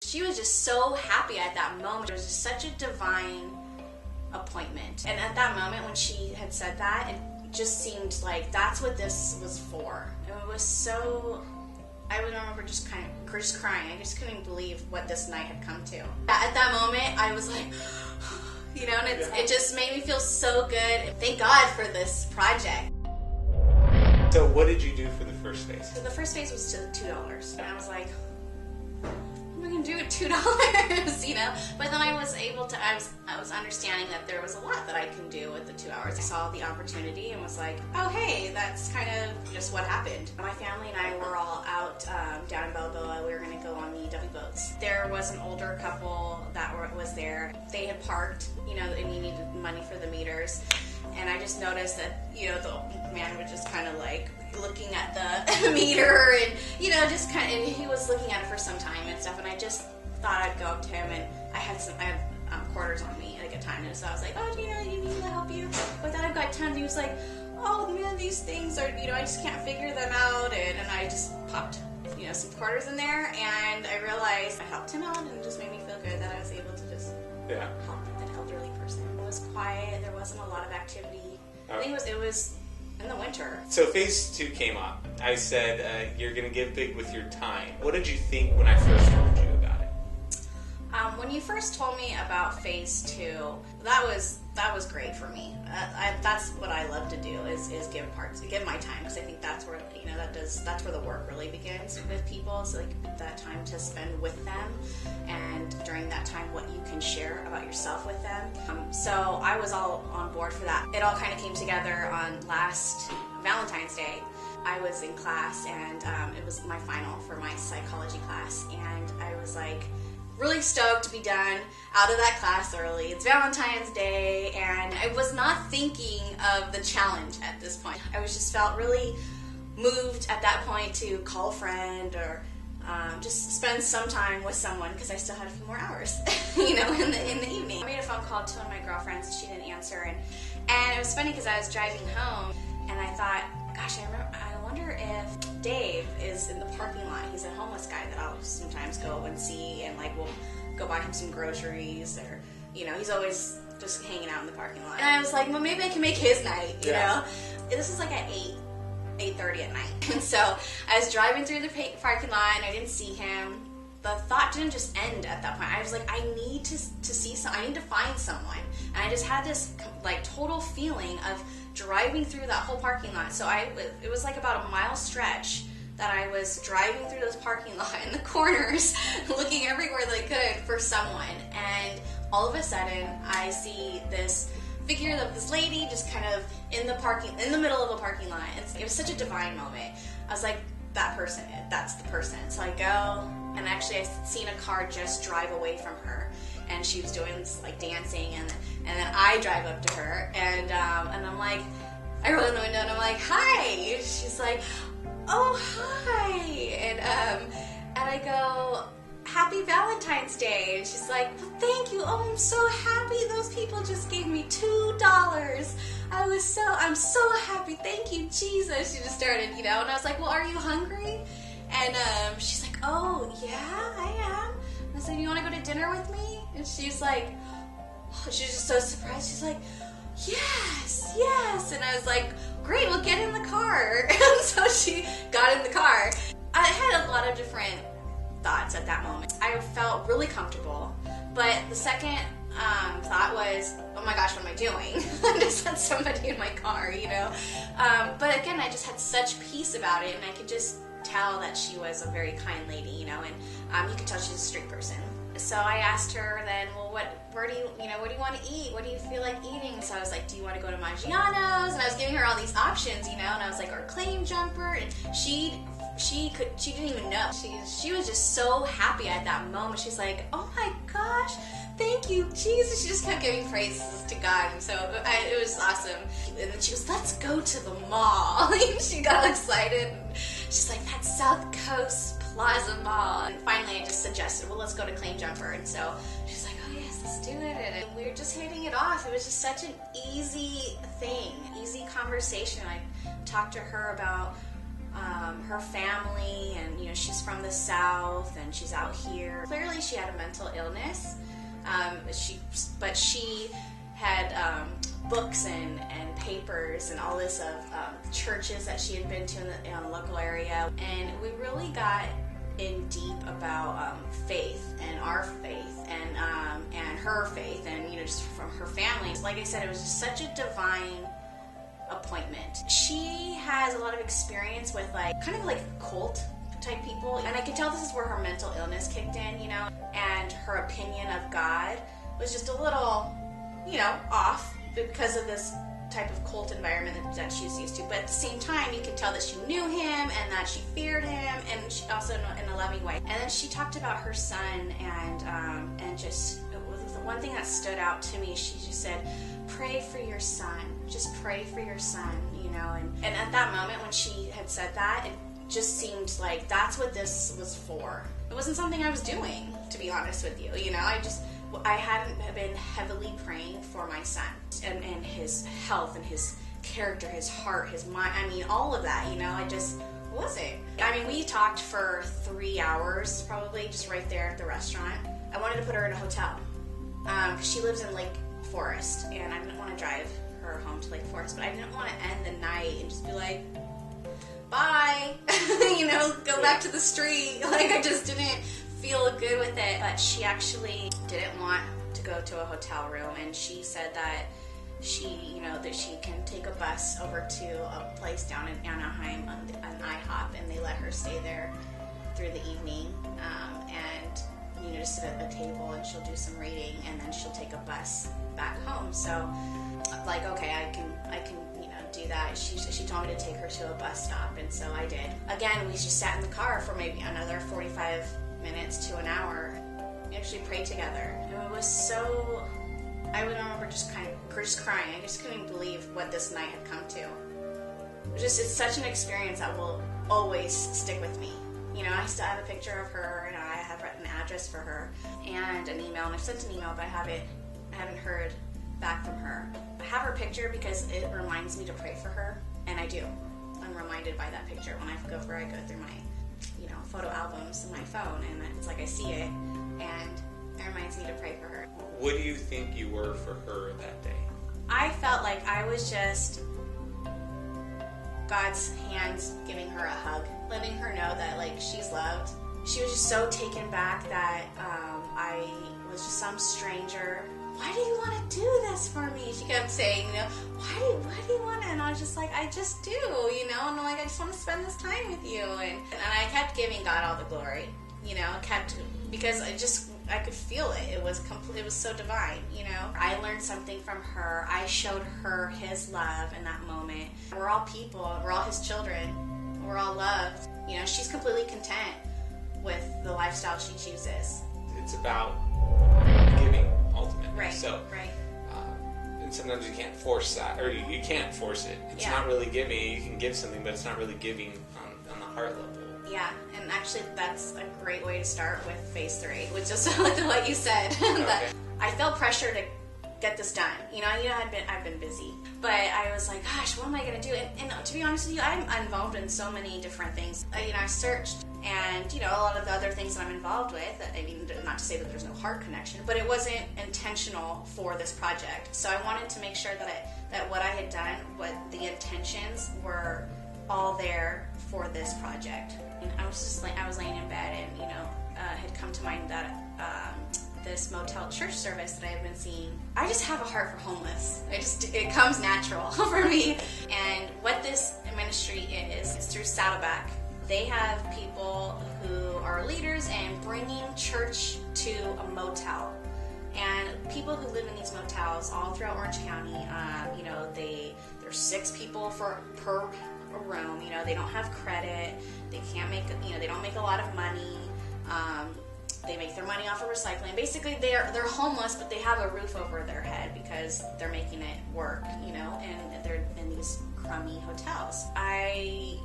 She was just so happy at that moment. It was just such a divine appointment. And at that moment when she had said that, it just seemed like that's what this was for. And it was so, I would remember just crying. I just couldn't believe what this night had come to. At that moment, I was like, you know, and it just made me feel so good. Thank God for this project. So what did you do for the first phase? So the first phase was to $2. And I was like, what am I going to do with $2? You know? But then I was able to, I was understanding that there was a lot that I can do with the 2 hours. I saw the opportunity and was like, oh hey, that's kind of just what happened. My family and I were all out down in Balboa. We were going to go on the W boats. There was an older couple that was there. They had parked, you know, and you needed money for the meters. And I just noticed that, you know, the man was just kind of like looking at the meter and, you know, just kind of, and he was looking at it for some time and stuff. And I just thought I'd go up to him, and I had quarters on me like a time. And so I was like, oh, do you know, you need me to help you with that? I've got tons. He was like, oh man, these things are, you know, I just can't figure them out. And I just popped, you know, some quarters in there, and I realized I helped him out, and it just made me feel good that I was able to just help an elderly person. It was quiet. There wasn't a lot of activity. I think it was in the winter. So phase 2 came up. I said you're going to give big with your time. What did you think when I first told you about it? When you first told me about phase 2, that was great for me. That's what I love to do is give my time, because I think that's where, you know, that's where the work really begins with people. So like that time to spend with them, and during that time what you can share about yourself with them. So I was all on board for that. It all kind of came together on last Valentine's Day. I was in class, and it was my final for my psychology class, and I was like really stoked to be done out of that class early. It's Valentine's Day, and I was not thinking of the challenge at this point. I was just felt really moved at that point to call a friend or just spend some time with someone, because I still had a few more hours, you know, in the evening. I made a phone call to one of my girlfriends, and she didn't answer, and it was funny because I was driving home, and I thought, gosh, I wonder if Dave is in the parking lot. He's a homeless guy that I'll sometimes go and see, and like we'll go buy him some groceries, or, you know, he's always just hanging out in the parking lot. And I was like, well, maybe I can make his night, you know? This is like at 8:30 at night. And so I was driving through the parking lot, and I didn't see him. The thought didn't just end at that point. I was like, I need to see I need to find someone. And I just had this like total feeling of driving through that whole parking lot. So it was like about a mile stretch that I was driving through this parking lot in the corners, looking everywhere that I could for someone. And all of a sudden, I see this figure of this lady just kind of in the middle of a parking lot. It was such a divine moment. I was like, that's the person. So I go, and actually I seen a car just drive away from her, and she was doing this like dancing, and then I drive up to her, and I'm like, I roll in the window, and I'm like, hi. She's like, oh hi, and I go, happy Valentine's Day. And she's like, well, thank you. Oh, I'm so happy. Those people just gave me $2. I'm so happy. Thank you, Jesus. She just started, you know, and I was like, well, are you hungry? And she's like, oh, yeah, I am. And I said, you want to go to dinner with me? And she's like, oh, she's just so surprised. She's like, yes. And I was like, great, well, get in the car. And so she got in the car. I had a lot of different thoughts at that moment. I felt really comfortable, but the second thought was, oh my gosh, what am I doing? I just had somebody in my car, you know? But again, I just had such peace about it, and I could just tell that she was a very kind lady, you know, and you could tell she's a street person. So I asked her then, well, what do you want to eat? What do you feel like eating? So I was like, do you want to go to Maggiano's? And I was giving her all these options, you know, and I was like, or Claim Jumper, and she didn't even know. She was just so happy at that moment. She's like, oh my gosh, thank you, Jesus. She just kept giving praises to God, and so it was awesome. And then she goes, let's go to the mall. She got excited. She's like, that's South Coast Plaza Mall. And finally I just suggested, well, let's go to Claim Jumper. And so she's like, oh yes, let's do it. And we were just hitting it off. It was just such an easy thing, easy conversation. I talked to her about her family, and she's from the South and she's out here. Clearly she had a mental illness. She had books and papers and all this of churches that she had been to in the local area, and we really got in deep about faith and our faith and her faith, and just from her family. Like I said, it was just such a divine appointment. She has a lot of experience with kind of cult type people, and I could tell this is where her mental illness kicked in, and her opinion of God was just a little, off because of this type of cult environment that she's used to. But at the same time, you could tell that she knew him and that she feared him, and she also in a loving way. And then she talked about her son, and just the one thing that stood out to me, she just said, pray for your son, just pray for your son, and at that moment when she had said that, it just seemed like that's what this was for. It wasn't something I was doing, to be honest with you. I hadn't been heavily praying for my son and his health and his character, his heart, his mind. All of that, I just wasn't. We talked for 3 hours, probably, just right there at the restaurant. I wanted to put her in a hotel. She lives in Lake Forest, and I didn't want to drive her home to Lake Forest, but I didn't want to end the night and just be like, bye, go back to the street. I just didn't feel good with it. But she actually didn't want to go to a hotel room, and she said that she can take a bus over to a place down in Anaheim, an IHOP, and they let her stay there through the evening, and just sit at the table, and she'll do some reading, and then she'll take a bus back home. So, okay, I can do that. She told me to take her to a bus stop, and so I did. Again, we just sat in the car for maybe another 45 minutes to an hour. We actually prayed together. It was so... I would remember just crying. I just couldn't believe what this night had come to. It's such an experience that will always stick with me. I still have a picture of her, and I have an address for her, and an email, and I've sent an email, but I haven't heard back from her. I have her picture because it reminds me to pray for her, and I do. I'm reminded by that picture when I go through my, photo albums in my phone, and it's like I see it, and it reminds me to pray for her. What do you think you were for her that day? I felt like I was just God's hands giving her a hug, letting her know that she's loved. She was just so taken back that I was just some stranger. Why do you want to do this for me? She kept saying, why do you want to? And I was just like, I just do, and I'm like, I just want to spend this time with you. And I kept giving God all the glory, because I could feel it. It was so divine, I learned something from her. I showed her his love in that moment. We're all people. We're all his children. We're all loved. She's completely content with the lifestyle she chooses. It's about giving, ultimately. Right. So, right. And sometimes you can't force that, or you can't force it. It's not really giving. You can give something, but it's not really giving on the heart level. Yeah, and actually that's a great way to start with phase 3, which is what you said. That I felt pressure to get this done. I've been busy, but I was like, gosh, what am I going to do? And to be honest with you, I'm involved in so many different things. I searched, and a lot of the other things that I'm involved with. Not to say that there's no heart connection, but it wasn't intentional for this project. So I wanted to make sure that what I had done, what the intentions were, all there for this project. And I was laying in bed, and had come to mind that this motel church service that I have been seeing. I just have a heart for homeless. It comes natural for me. And what this ministry is through Saddleback. They have people who are leaders and bringing church to a motel. And people who live in these motels all throughout Orange County, there's 6 people per room. They don't have credit. They can't make. They don't make a lot of money. They make their money off of recycling. Basically, they're homeless, but they have a roof over their head because they're making it work. And they're in these crummy hotels. I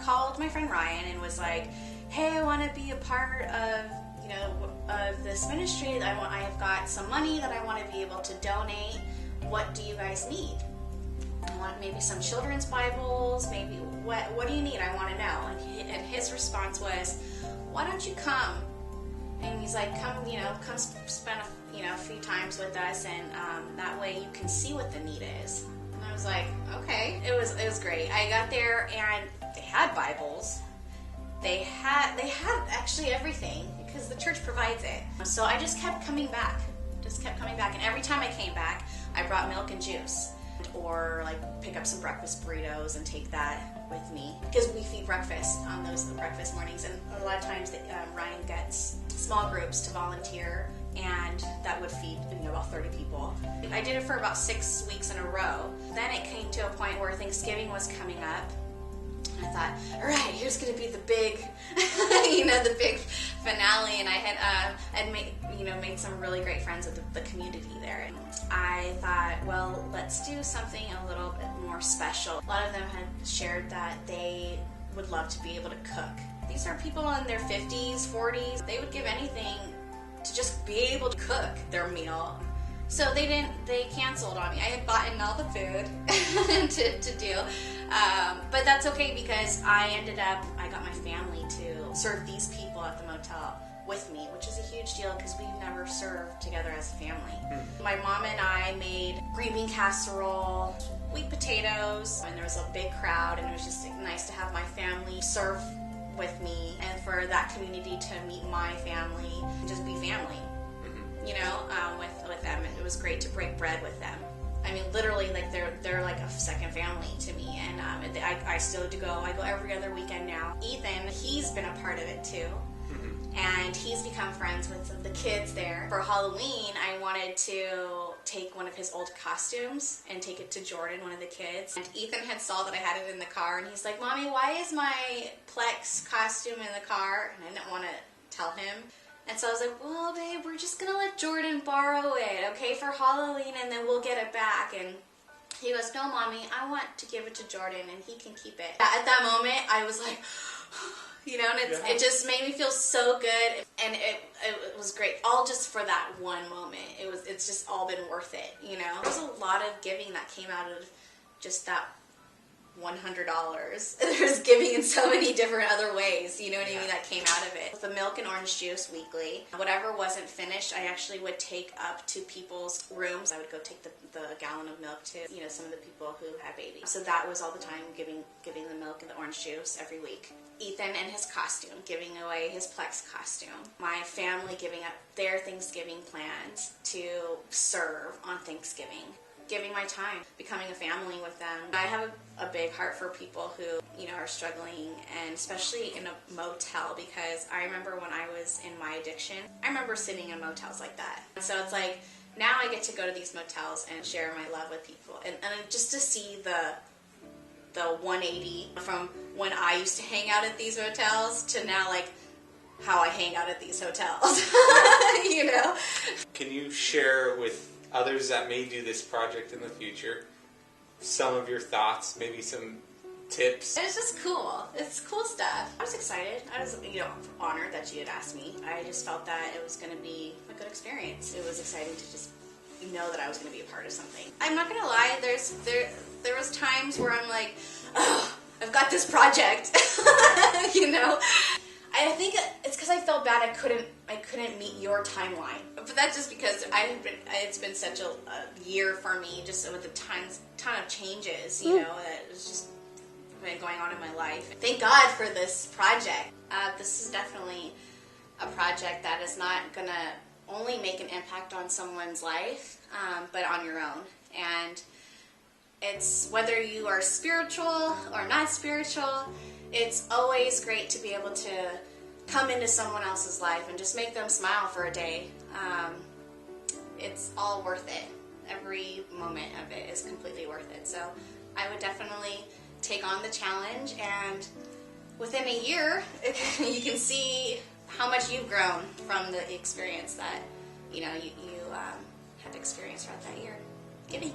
called my friend Ryan and was like, "Hey, I want to be a part of this ministry. I have got some money that I want to be able to donate. What do you guys need?" maybe some children's Bibles, maybe what do you need? I want to know. And his response was, why don't you come? And he's like, come spend a few times with us, and that way you can see what the need is. And I was like, okay. It was great. I got there and they had Bibles. They had actually everything because the church provides it. So I just kept coming back. And every time I came back, I brought milk and juice, or like pick up some breakfast burritos and take that with me, because we feed breakfast on those breakfast mornings, and a lot of times Ryan gets small groups to volunteer, and that would feed about 30 people. I did it for about 6 weeks in a row. Then it came to a point where Thanksgiving was coming up. I thought, all right, here's going to be the big, the big finale. And I had made some really great friends with the community there. And I thought, well, let's do something a little bit more special. A lot of them had shared that they would love to be able to cook. These are people in their 50s, 40s. They would give anything to just be able to cook their meal. So they canceled on me. I had bought in all the food to do. But that's okay, because I got my family to serve these people at the motel with me, which is a huge deal because we've never served together as a family. My mom and I made green bean casserole, sweet potatoes, and there was a big crowd, and it was just nice to have my family serve with me, and for that community to meet my family and just be family. With them. It was great to break bread with them. I mean, literally, like they're like a second family to me, and I still do go. I go every other weekend now. Ethan, he's been a part of it too, and he's become friends with some of the kids there. For Halloween, I wanted to take one of his old costumes and take it to Jordan, one of the kids. And Ethan had saw that I had it in the car, and he's like, "Mommy, why is my Plex costume in the car?" And I didn't want to tell him. And so I was like, well, babe, we're just going to let Jordan borrow it, okay, for Halloween, and then we'll get it back. And he goes, no, Mommy, I want to give it to Jordan, and he can keep it. At that moment, I was like, and it just made me feel so good. And it was great, all just for that one moment. It's just all been worth it, There's a lot of giving that came out of just that $100. There's giving in so many different other ways, you know what I mean, that came out of it. The milk and orange juice weekly. Whatever wasn't finished, I actually would take up to people's rooms. I would go take the gallon of milk to, some of the people who had babies. So that was all the time, giving the milk and the orange juice every week. Ethan and his costume, giving away his Plex costume. My family giving up their Thanksgiving plans to serve on Thanksgiving. Giving my time, becoming a family with them. I have a big heart for people who, are struggling, and especially in a motel, because I remember when I was in my addiction, I remember sitting in motels like that. So it's like, now I get to go to these motels and share my love with people. And just to see the 180 from when I used to hang out at these motels to now, like, how I hang out at these hotels, Can you share with others that may do this project in the future some of your thoughts, maybe some tips? It's just cool. It's cool stuff. I was excited. I was, honored that you had asked me. I just felt that it was going to be a good experience. It was exciting to just know that I was going to be a part of something. I'm not going to lie. There was times where I'm like, oh, I've got this project, I think it's because I felt bad I couldn't meet your timeline. But that's just because it's been such a year for me, just with the ton of changes, that was just been going on in my life. Thank God for this project. This is definitely a project that is not going to only make an impact on someone's life, but on your own. And it's whether you are spiritual or not spiritual, it's always great to be able to come into someone else's life and just make them smile for a day. It's all worth it. Every moment of it is completely worth it. So I would definitely take on the challenge, and within a year, you can see how much you've grown from the experience that you have experienced throughout that year. Giving.